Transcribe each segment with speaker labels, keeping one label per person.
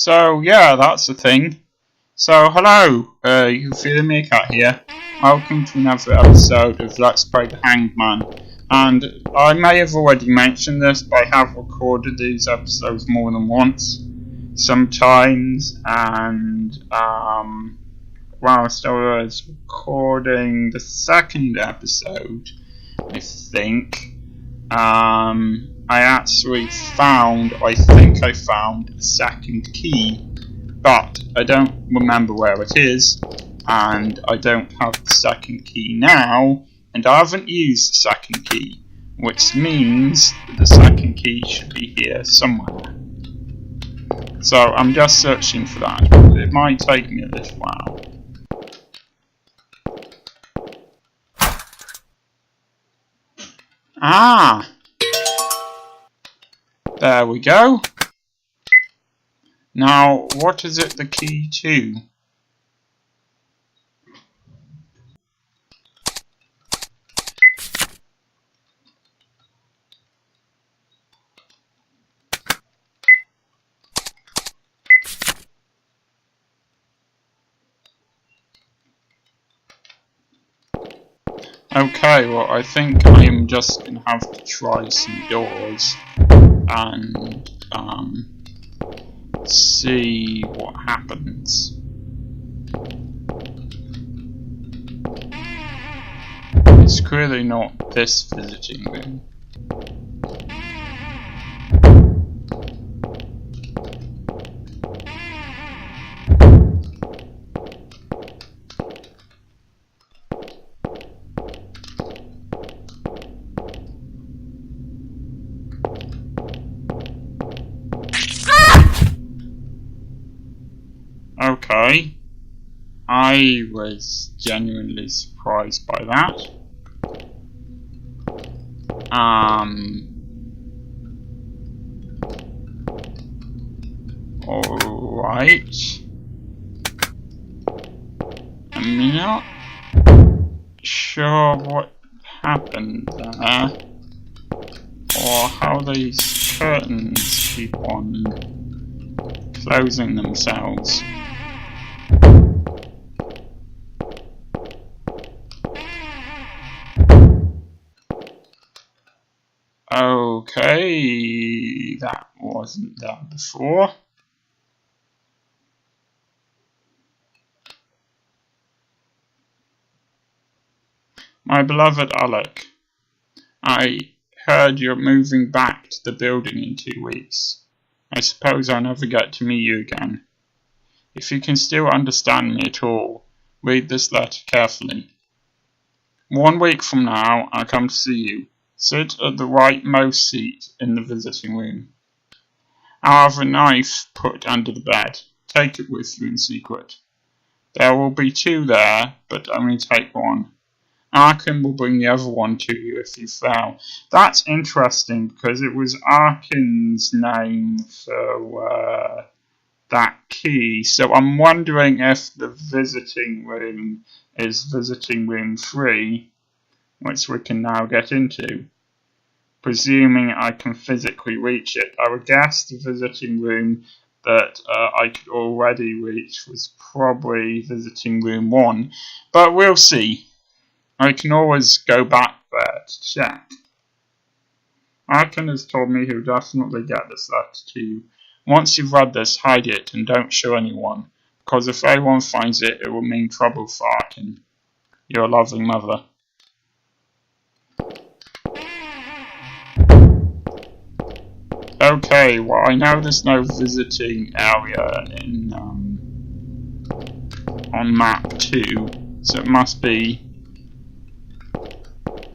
Speaker 1: So yeah, that's the thing. So hello, you can feel me, Cat here. Welcome to another episode of Let's Play the Hanged Man. And I may have already mentioned this, but I have recorded these episodes more than once. Sometimes, and whilst I was recording the second episode, I think, I think I found a second key, but I don't remember where it is, and I don't have the second key now, and I haven't used the second key, which means that the second key should be here somewhere. So I'm just searching for that. It might take me a little while. Ah! There we go. Now, what is it the key to? Okay, well I think I am just going to have to try some doors and see what happens. It's clearly not this visiting room. Okay, I was genuinely surprised by that. Alright. I'm not sure what happened there, or how these curtains keep on closing themselves. Okay, that wasn't there before. My beloved Alec, I heard you're moving back to the building in 2 weeks. I suppose I'll never get to meet you again. If you can still understand me at all, read this letter carefully. 1 week from now, I'll come to see you. Sit at the rightmost seat in the visiting room. I'll have a knife put under the bed. Take it with you in secret. There will be 2 there, but only take 1. Arkin will bring the other one to you if you fail. That's interesting, because it was Arkin's name for that key. So I'm wondering if the visiting room is visiting room 3, which we can now get into. Presuming I can physically reach it. I would guess the visiting room that I could already reach was probably visiting room 1, but we'll see. I can always go back there to check. Arkin has told me he'll definitely get this letter to you. Once you've read this, hide it and don't show anyone, because if anyone finds it, it will mean trouble for Arkin. Your loving mother. Okay, well I know there's no visiting area in on map 2, so it must be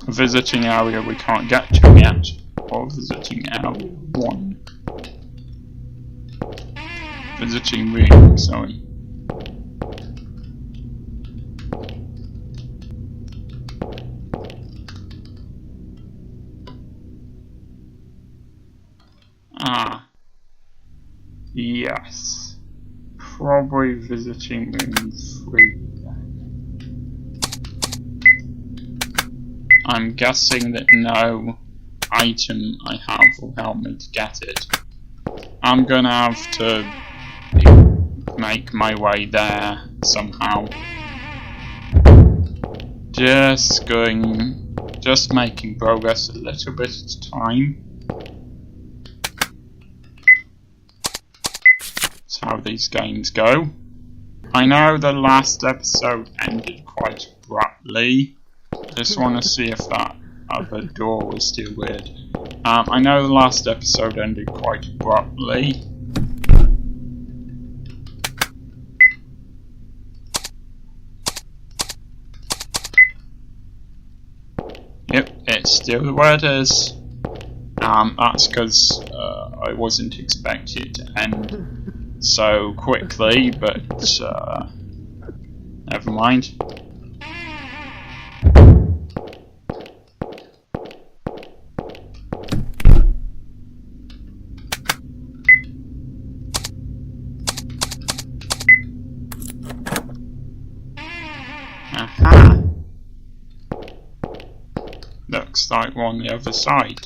Speaker 1: a visiting area we can't get to yet, or visiting area 1. Visiting room, sorry. Yes. Probably visiting room 3 then. I'm guessing that no item I have will help me to get it. I'm gonna have to make my way there somehow. Just making progress a little bit at a time. That's how these games go. I know the last episode ended quite abruptly. Just want to see if that other door was still weird. I know the last episode ended quite abruptly. Yep, it's still where it is. That's because I wasn't expecting it to end so quickly, but never mind. Aha! Looks like we're on the other side.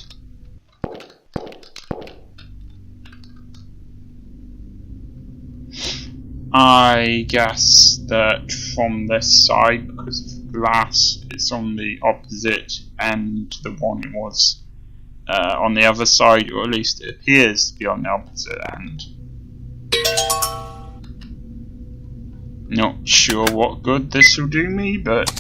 Speaker 1: I guess that from this side, because of glass, it's on the opposite end to the one it was on the other side, or at least it appears to be on the opposite end. Not sure what good this will do me, but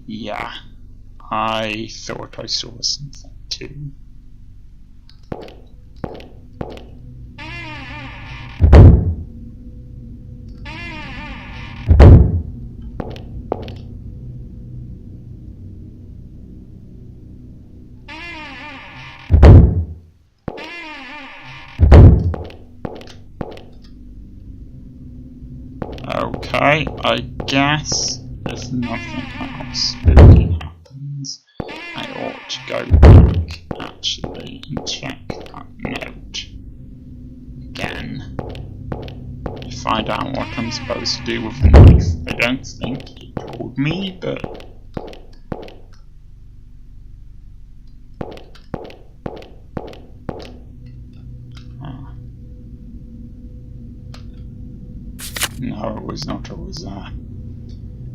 Speaker 1: yeah, I thought I saw something too. Okay, I guess if nothing else spooky happens, I ought to go back actually and check that note again to find out what I'm supposed to do with the knife. I don't think it told me, but no, it was not always there.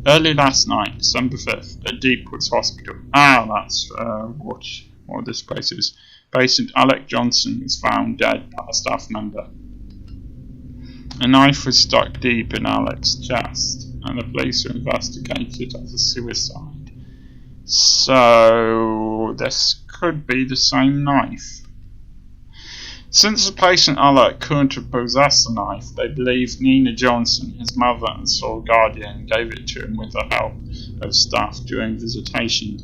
Speaker 1: Early last night, December 5th, at Deepwoods Hospital. That's what this place is. Patient Alec Johnson was found dead by a staff member. A knife was stuck deep in Alec's chest, and the police were investigated as a suicide. So, this could be the same knife. Since the patient Alec couldn't have possessed the knife, they believe Nina Johnson, his mother and sole guardian, gave it to him with the help of staff during visitation.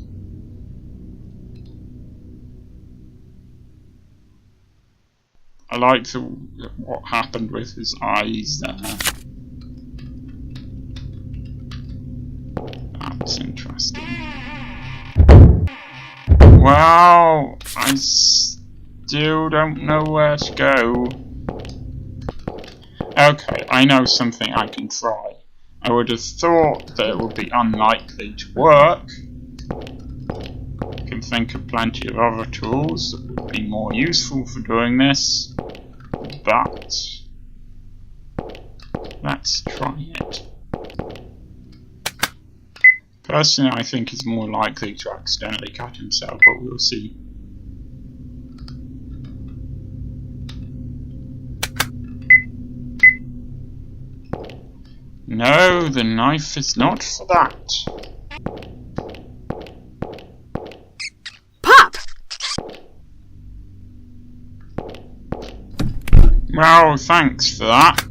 Speaker 1: I like what happened with his eyes there. That's interesting. Well, I still don't know where to go. Okay, I know something I can try. I would have thought that it would be unlikely to work. I can think of plenty of other tools that would be more useful for doing this, but let's try it. Personally, I think he's more likely to accidentally cut himself, but we'll see. No, the knife is not for that.
Speaker 2: Pop!
Speaker 1: Well, thanks for that.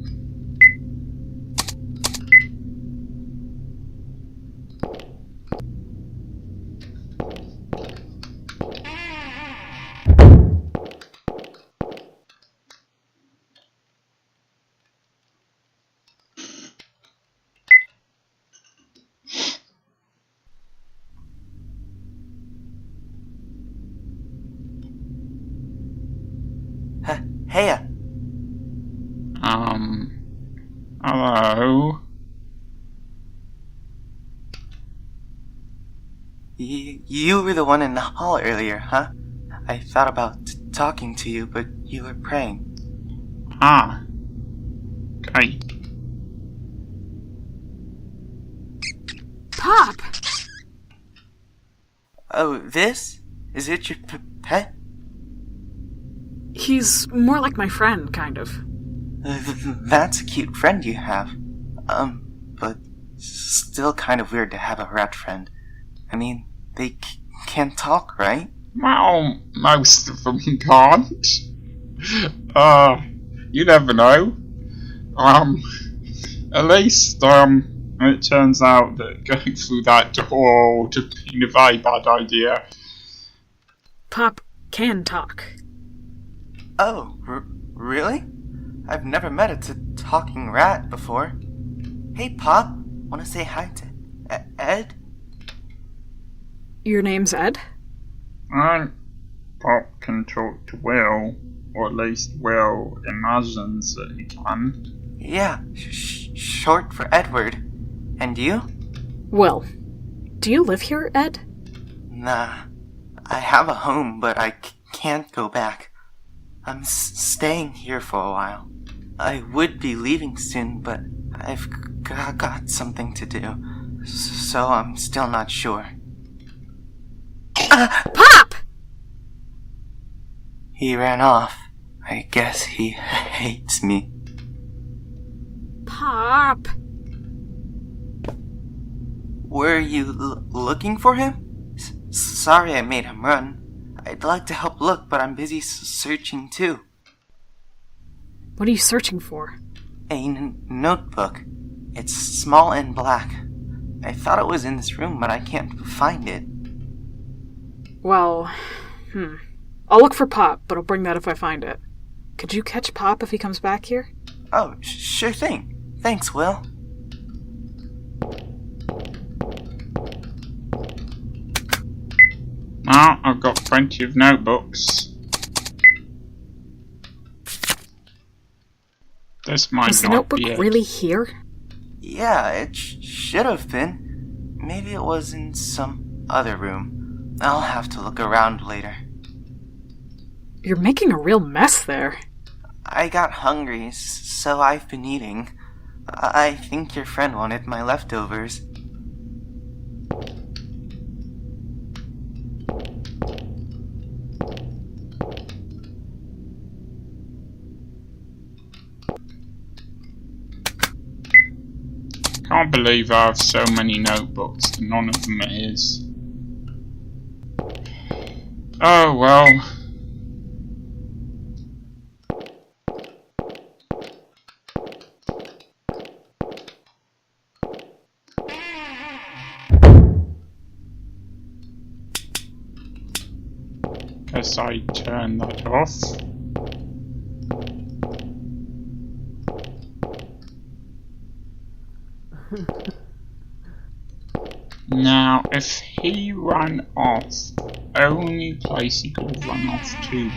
Speaker 3: Here.
Speaker 2: You were the one in the hall earlier, huh? I thought about talking to you, but you were praying.
Speaker 1: Ah. Okay.
Speaker 3: Pop!
Speaker 2: Oh, this? Is it your pet?
Speaker 3: He's more like my friend, kind of.
Speaker 2: That's a cute friend you have. But still kind of weird to have a rat friend. I mean, they can't talk, right?
Speaker 1: Well, most of them can't. You never know. At least, it turns out that going through that door would have been a very bad idea.
Speaker 3: Pop can talk.
Speaker 2: Oh, really? I've never met a talking rat before. Hey, Pop, wanna say hi to Ed?
Speaker 3: Your name's Ed?
Speaker 1: Pop can talk to Will, or at least Will imagines that he can.
Speaker 2: Yeah, short for Edward. And you?
Speaker 3: Will. Do you live here, Ed?
Speaker 2: Nah, I have a home, but I can't go back. I'm staying here for a while. I would be leaving soon, but I've got something to do, so I'm still not sure.
Speaker 3: Pop!
Speaker 2: He ran off. I guess he hates me.
Speaker 3: Pop!
Speaker 2: Were you looking for him? Sorry I made him run. I'd like to help look, but I'm busy searching too.
Speaker 3: What are you searching for?
Speaker 2: A notebook. It's small and black. I thought it was in this room, but I can't find it.
Speaker 3: Well, I'll look for Pop, but I'll bring that if I find it. Could you catch Pop if he comes back here?
Speaker 2: Oh, sure thing. Thanks, Will.
Speaker 1: Well, I've got plenty of notebooks. This might
Speaker 3: Was the
Speaker 1: not
Speaker 3: notebook
Speaker 1: be it.
Speaker 3: really here?
Speaker 2: Yeah, it should have been. Maybe it was in some other room. I'll have to look around later.
Speaker 3: You're making a real mess there.
Speaker 2: I got hungry, so I've been eating. I think your friend wanted my leftovers.
Speaker 1: Can't believe I have so many notebooks and none of them is. Oh well. Guess I turn that off. Now, if he ran off, only place he could have run off to,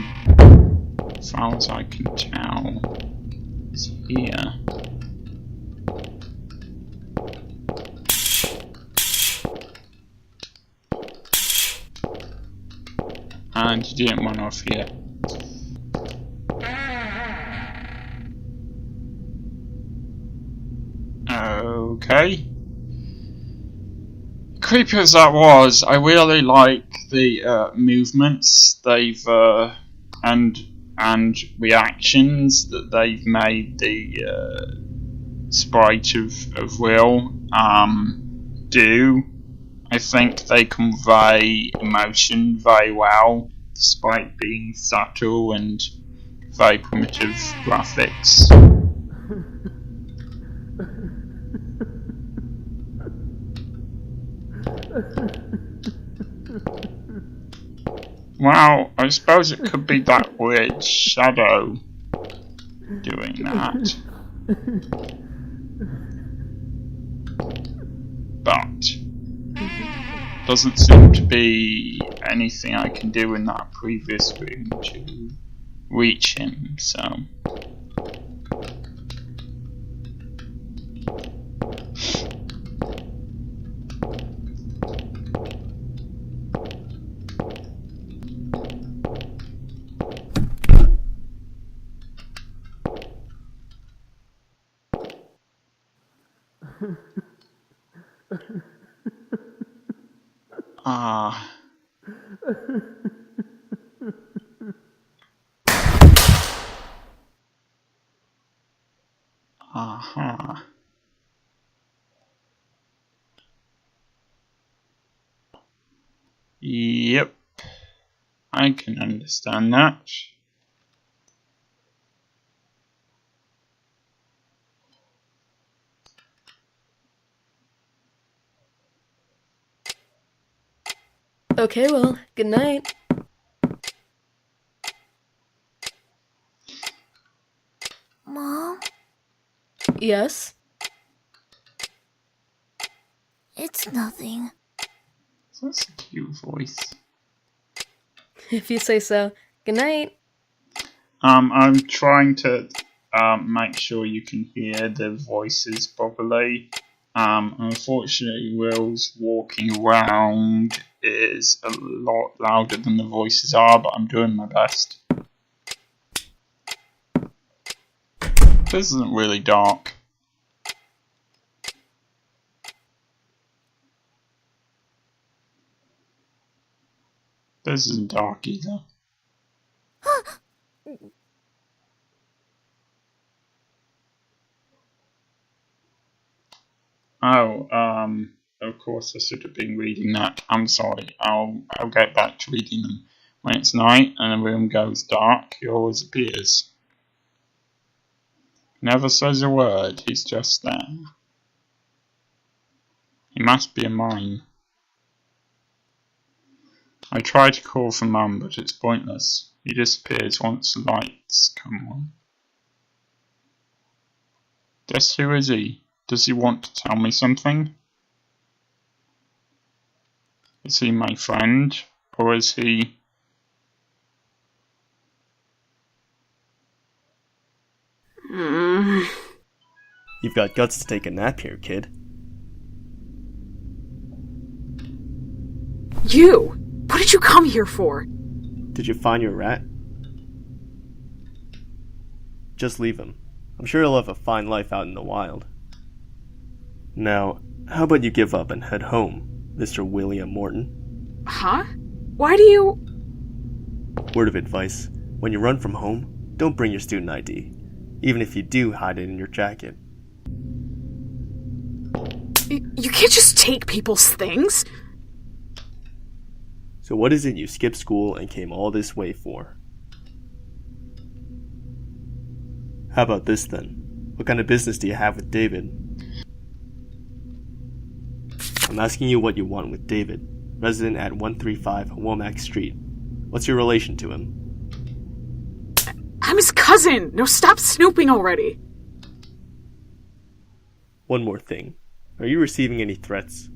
Speaker 1: as far as I can tell, is here. And he didn't run off here. Okay. Creepy as that was, I really like the movements they've and reactions that they've made the sprite of Will do. I think they convey emotion very well, despite being subtle and very primitive graphics. Well, I suppose it could be that weird shadow doing that. But doesn't seem to be anything I can do in that previous room to reach him, so Ah. Aha. Yep. I can understand that.
Speaker 4: Okay, well, good night.
Speaker 5: Mom,
Speaker 4: Yes?
Speaker 5: it's nothing.
Speaker 1: That's a cute voice.
Speaker 4: If you say so. Good night.
Speaker 1: I'm trying to make sure you can hear the voices properly. Unfortunately, Will's walking around is a lot louder than the voices are, but I'm doing my best. This isn't really dark. This isn't dark either. Oh, of course I should have been reading that. I'm sorry. I'll get back to reading them. When it's night and the room goes dark, he always appears. Never says a word, he's just there. He must be a mime. I try to call for Mum, but it's pointless. He disappears once the lights come on. Just who is he? Does he want to tell me something? Is he my friend? Or is he...
Speaker 6: You've got guts to take a nap here, kid.
Speaker 3: You! What did you come here for?
Speaker 6: Did you find your rat? Just leave him. I'm sure he'll have a fine life out in the wild. Now, how about you give up and head home, Mr. William Morton?
Speaker 3: Huh? Why do you...
Speaker 6: Word of advice, when you run from home, don't bring your student ID, even if you do hide it in your jacket.
Speaker 3: You can't just take people's things.
Speaker 6: So what is it you skipped school and came all this way for? How about this then? What kind of business do you have with David? I'm asking you what you want with David, resident at 135 Womack Street. What's your relation to him?
Speaker 3: I'm his cousin. No, stop snooping already.
Speaker 6: One more thing. Are you receiving any threats?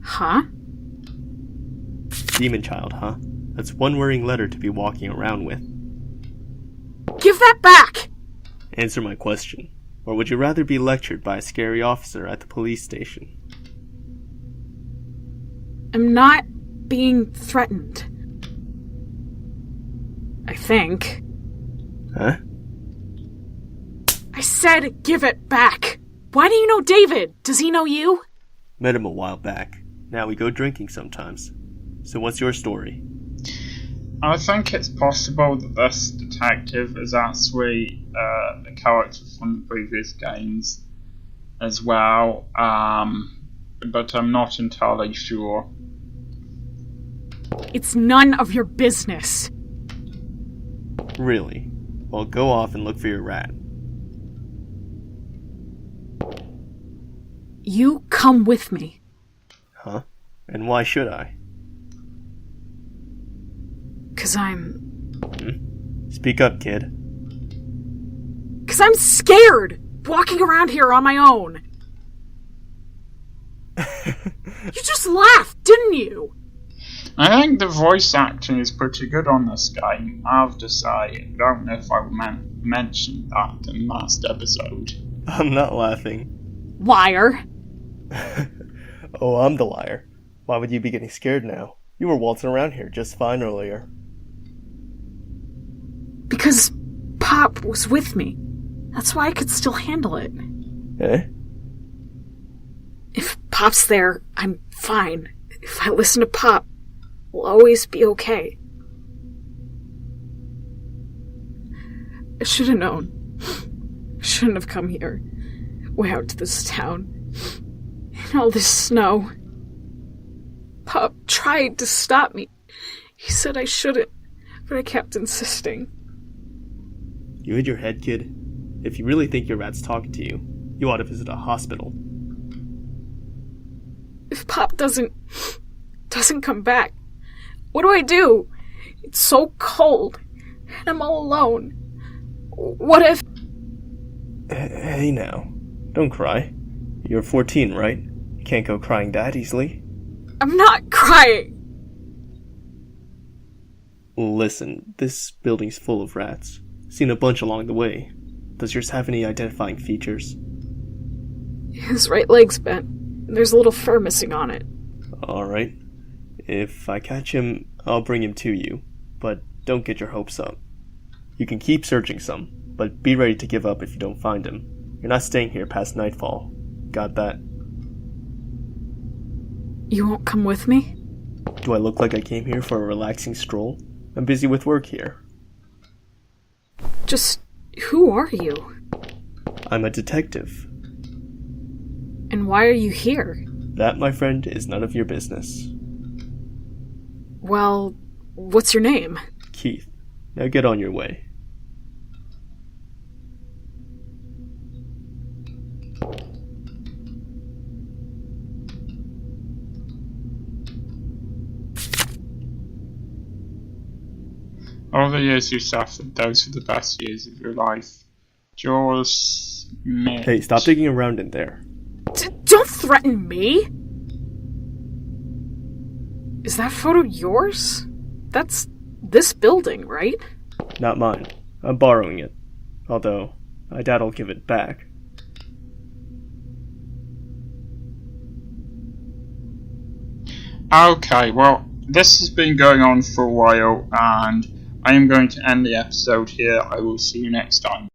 Speaker 3: Huh?
Speaker 6: Demon child, huh? That's one worrying letter to be walking around with.
Speaker 3: Give that back!
Speaker 6: Answer my question. Or would you rather be lectured by a scary officer at the police station?
Speaker 3: I'm not being threatened. I think.
Speaker 6: Huh?
Speaker 3: I said give it back! Why do you know David? Does he know you?
Speaker 6: Met him a while back. Now we go drinking sometimes. So what's your story?
Speaker 1: I think it's possible that this detective is actually a character from the previous games as well, but I'm not entirely sure.
Speaker 3: It's none of your business.
Speaker 6: Really? Well, go off and look for your rat.
Speaker 3: You come with me.
Speaker 6: Huh? And why should I?
Speaker 3: 'Cause I'm...
Speaker 6: Speak up, kid.
Speaker 3: 'Cause I'm scared! Walking around here on my own. You just laughed, didn't you?
Speaker 1: I think the voice acting is pretty good on this game, I have to say. I don't know if I mentioned that in the last episode.
Speaker 6: I'm not laughing.
Speaker 3: Liar.
Speaker 6: Oh, I'm the liar. Why would you be getting scared now? You were waltzing around here just fine earlier.
Speaker 3: Because Pop was with me. That's why I could still handle it.
Speaker 6: Eh?
Speaker 3: If Pop's there, I'm fine. If I listen to Pop, we'll always be okay. I should have known. I shouldn't have come here. Way out to this town. In all this snow. Pop tried to stop me. He said I shouldn't, but I kept insisting.
Speaker 6: You hit your head, kid? If you really think your rat's talking to you, you ought to visit a hospital.
Speaker 3: If Pop doesn't come back, what do I do? It's so cold, and I'm all alone. What if...
Speaker 6: Hey now, don't cry. You're 14, right? You can't go crying that easily.
Speaker 3: I'm not crying!
Speaker 6: Listen, this building's full of rats. Seen a bunch along the way. Does yours have any identifying features?
Speaker 3: His right leg's bent, and there's a little fur missing on it.
Speaker 6: Alright. If I catch him, I'll bring him to you. But don't get your hopes up. You can keep searching some, but be ready to give up if you don't find him. You're not staying here past nightfall. Got that?
Speaker 3: You won't come with me?
Speaker 6: Do I look like I came here for a relaxing stroll? I'm busy with work here.
Speaker 3: Just, who are you?
Speaker 6: I'm a detective.
Speaker 3: And why are you here?
Speaker 6: That, my friend, is none of your business.
Speaker 3: Well, what's your name?
Speaker 6: Keith, now get on your way.
Speaker 1: All the years you suffered, those were the best years of your life. Jaws, Mitch.
Speaker 6: Hey, stop digging around in there.
Speaker 3: Don't threaten me! Is that photo yours? That's this building, right?
Speaker 6: Not mine. I'm borrowing it. Although, I doubt I'll give it back.
Speaker 1: Okay, well, this has been going on for a while, and I am going to end the episode here. I will see you next time.